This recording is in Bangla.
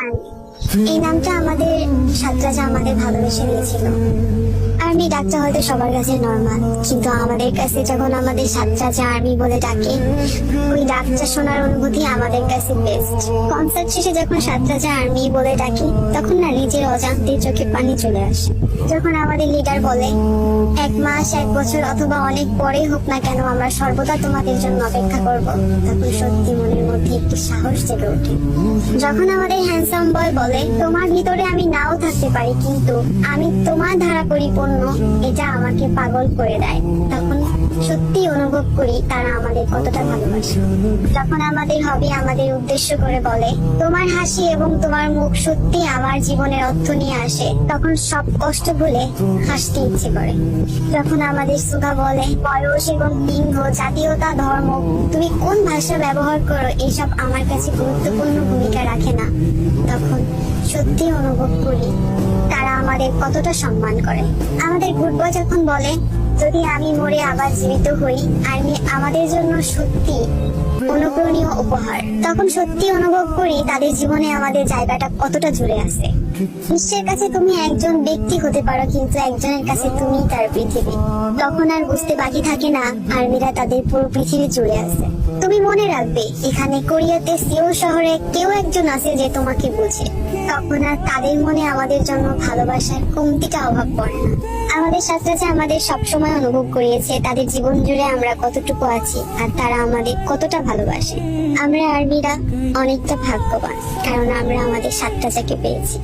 আর্মি। এই নামটা আমাদের ছাত্ররা আমাদের ভালোবেসে দিয়েছিল। আর্মি ডাকটা হয়তো সবার কাছে নর্মাল, কিন্তু আমাদের কাছে যখন আমাদের ছাত্ররা আর্মি বলে ডাকে, ওই ডাকটা শোনার অনুভূতি আমাদের কাছে বেস্ট। কনসার্ট শেষে যখন ছাত্ররা আর্মি বলে ডাকি, তখন না নিজের অজান্তে চোখে পানি চলে আসে। যখন আমাদের লিডার বলে 1 মাস 1 বছর অথবা অনেক পরে হোক না কেন, আমরা সর্বদা তোমাদের জন্য অপেক্ষা করব, তখন সত্যি মনের মধ্যে একটি সাহস জেগে ওঠে। যখন আমাদের হ্যান্ডসাম বয় বলে তোমার ভিতরে আমি নাও থাকতে পারি, কিন্তু আমি তোমার দ্বারা পরিপূর্ণ, এটা আমাকে পাগল করে দেয়, তখন সত্যি অনুভব করি তারা আমাদের কতটা ভালোবাসে। যখন আমাদের হবি আমাদের উদ্দেশ্য করে বলে তোমার হাসি এবং তোমার মুখ সত্যি আমার জীবনের অর্থ নিয়ে আসে, তখন সব কষ্ট ভুলে হাসতে ইচ্ছে করে। যখন আমাদের সুধা বলে বয়স এবং লিঙ্গ, জাতীয়তা, ধর্ম, তুমি কোন ভাষা ব্যবহার করো, এসব আমার কাছে গুরুত্বপূর্ণ ভূমিকা রাখে না, তখন সত্যি অনুভব করি তারা আমাদের কতটা সম্মান করে। আমাদের গুড বয় যখন বলে যদি আমি মরে আবার জীবিত হই, আর্মি আমাদের জন্য সত্যি অনুপ্রেরণীয় উপহার, তখন সত্যি অনুভব করি তাদের জীবনে আমাদের জায়গাটা কতটা জুড়ে আছে। বিশ্বের কাছে তুমি একজন ব্যক্তি হতে পারো, কিন্তু একজনের কাছে তুমি তার পৃথিবী। তখন আর বুঝতে বাকি থাকে না আর্মিরা তাদের পুরো পৃথিবী জুড়ে আছে। তুমি মনে রাখবে এখানে কোরিয়াতে সিওল শহরে কেউ একজন আছে যে তোমাকে বুঝে, তখন আর তাদের মনে আমাদের জন্য ভালোবাসার কমতিটা অভাব পড়ে না। আমাদের ছাত্ররা আমাদের সবসময় অনুভব করিয়েছে তাদের জীবন জুড়ে আমরা কতটুকু আছি আর তারা আমাদের কতটা ভালোবাসে। আমরা আর্মিরা অনেকটা ভাগ্যবান, কারণ আমরা আমাদের ছাত্রটাকে পেয়েছি।